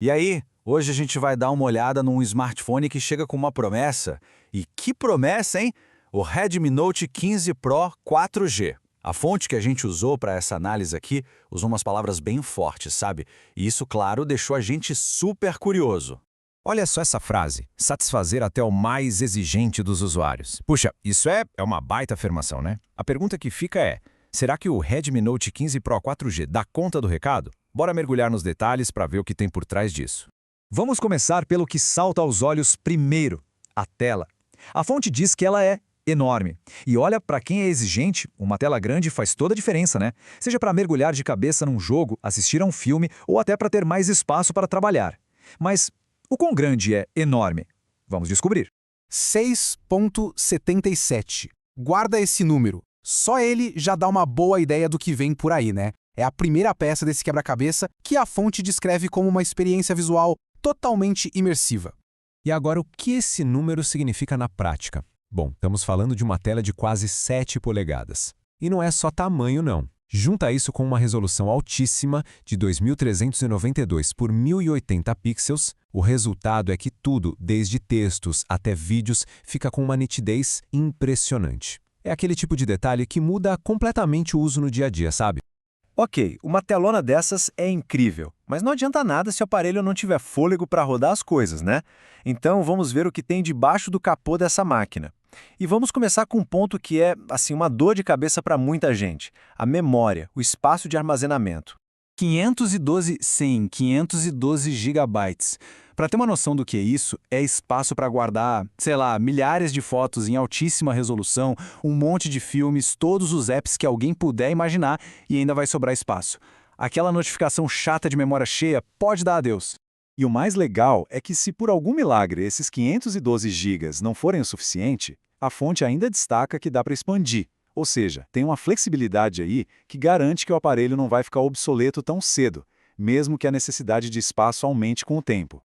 E aí, hoje a gente vai dar uma olhada num smartphone que chega com uma promessa. E que promessa, hein? O Redmi Note 15 Pro 4G. A fonte que a gente usou para essa análise aqui usou umas palavras bem fortes, sabe? E isso, claro, deixou a gente super curioso. Olha só essa frase, satisfazer até o mais exigente dos usuários. Puxa, isso é uma baita afirmação, né? A pergunta que fica é, será que o Redmi Note 15 Pro 4G dá conta do recado? Bora mergulhar nos detalhes para ver o que tem por trás disso. Vamos começar pelo que salta aos olhos primeiro, a tela. A fonte diz que ela é enorme. E olha, para quem é exigente, uma tela grande faz toda a diferença, né? Seja para mergulhar de cabeça num jogo, assistir a um filme ou até para ter mais espaço para trabalhar. Mas o quão grande é enorme? Vamos descobrir. 6,77. Guarda esse número. Só ele já dá uma boa ideia do que vem por aí, né? É a primeira peça desse quebra-cabeça que a fonte descreve como uma experiência visual totalmente imersiva. E agora, o que esse número significa na prática? Bom, estamos falando de uma tela de quase 7 polegadas. E não é só tamanho, não. Junta isso com uma resolução altíssima de 2392 por 1080 pixels, o resultado é que tudo, desde textos até vídeos, fica com uma nitidez impressionante. É aquele tipo de detalhe que muda completamente o uso no dia a dia, sabe? Ok, uma telona dessas é incrível, mas não adianta nada se o aparelho não tiver fôlego para rodar as coisas, né? Então vamos ver o que tem debaixo do capô dessa máquina. E vamos começar com um ponto que é, assim, uma dor de cabeça para muita gente: a memória, o espaço de armazenamento. 512 gigabytes. Para ter uma noção do que é isso, é espaço para guardar, sei lá, milhares de fotos em altíssima resolução, um monte de filmes, todos os apps que alguém puder imaginar e ainda vai sobrar espaço. Aquela notificação chata de memória cheia pode dar adeus. E o mais legal é que se por algum milagre esses 512 GB não forem o suficiente, a fonte ainda destaca que dá para expandir. Ou seja, tem uma flexibilidade aí que garante que o aparelho não vai ficar obsoleto tão cedo, mesmo que a necessidade de espaço aumente com o tempo.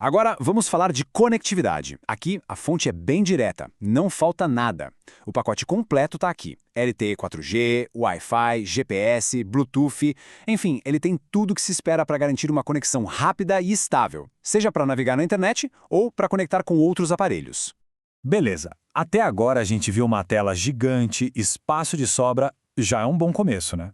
Agora, vamos falar de conectividade. Aqui, a fonte é bem direta, não falta nada. O pacote completo está aqui. LTE 4G, Wi-Fi, GPS, Bluetooth, enfim, ele tem tudo que se espera para garantir uma conexão rápida e estável, seja para navegar na internet ou para conectar com outros aparelhos. Beleza, até agora a gente viu uma tela gigante, espaço de sobra, já é um bom começo, né?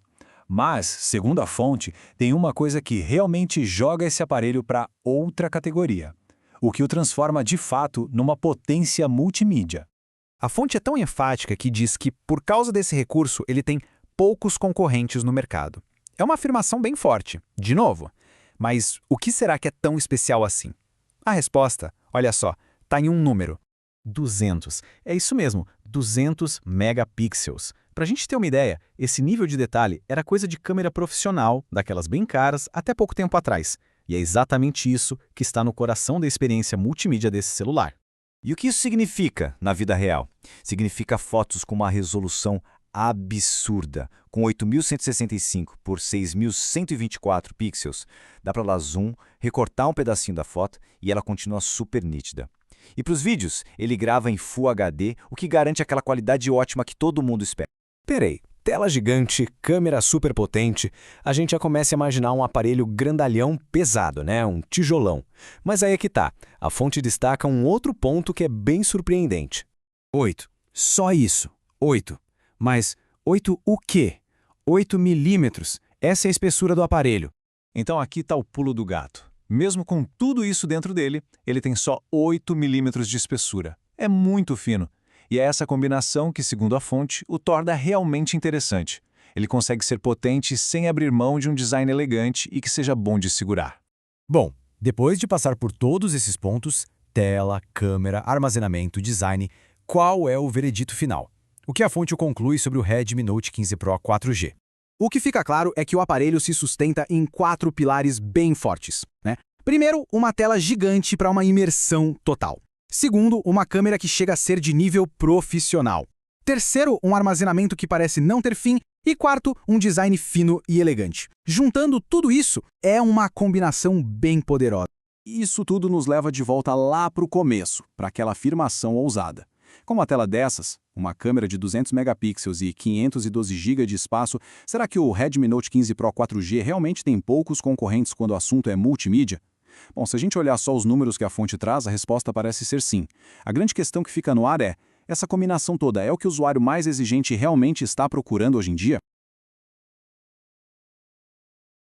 Mas, segundo a fonte, tem uma coisa que realmente joga esse aparelho para outra categoria, o que o transforma de fato numa potência multimídia. A fonte é tão enfática que diz que, por causa desse recurso, ele tem poucos concorrentes no mercado. É uma afirmação bem forte, de novo. Mas o que será que é tão especial assim? A resposta, olha só, está em um número. 200. É isso mesmo, 200 megapixels. Para a gente ter uma ideia, esse nível de detalhe era coisa de câmera profissional, daquelas bem caras, até pouco tempo atrás. E é exatamente isso que está no coração da experiência multimídia desse celular. E o que isso significa na vida real? Significa fotos com uma resolução absurda, com 8.165 por 6.124 pixels. Dá para dar zoom, recortar um pedacinho da foto e ela continua super nítida. E para os vídeos, ele grava em Full HD, o que garante aquela qualidade ótima que todo mundo espera. Peraí, tela gigante, câmera super potente, a gente já começa a imaginar um aparelho grandalhão pesado, né? Um tijolão. Mas aí é que tá, a fonte destaca um outro ponto que é bem surpreendente. 8. Só isso. 8. Mas 8 o quê? 8 milímetros. Essa é a espessura do aparelho. Então aqui está o pulo do gato. Mesmo com tudo isso dentro dele, ele tem só 8 milímetros de espessura. É muito fino. E é essa combinação que, segundo a fonte, o torna realmente interessante. Ele consegue ser potente sem abrir mão de um design elegante e que seja bom de segurar. Bom, depois de passar por todos esses pontos, tela, câmera, armazenamento, design, qual é o veredito final? O que a fonte conclui sobre o Redmi Note 15 Pro 4G? O que fica claro é que o aparelho se sustenta em 4 pilares bem fortes, né? Primeiro, uma tela gigante para uma imersão total. Segundo, uma câmera que chega a ser de nível profissional. Terceiro, um armazenamento que parece não ter fim. E quarto, um design fino e elegante. Juntando tudo isso, é uma combinação bem poderosa. Isso tudo nos leva de volta lá para o começo, para aquela afirmação ousada. Com uma tela dessas, uma câmera de 200 megapixels e 512 GB de espaço, será que o Redmi Note 15 Pro 4G realmente tem poucos concorrentes quando o assunto é multimídia? Bom, se a gente olhar só os números que a fonte traz, a resposta parece ser sim. A grande questão que fica no ar é, essa combinação toda é o que o usuário mais exigente realmente está procurando hoje em dia?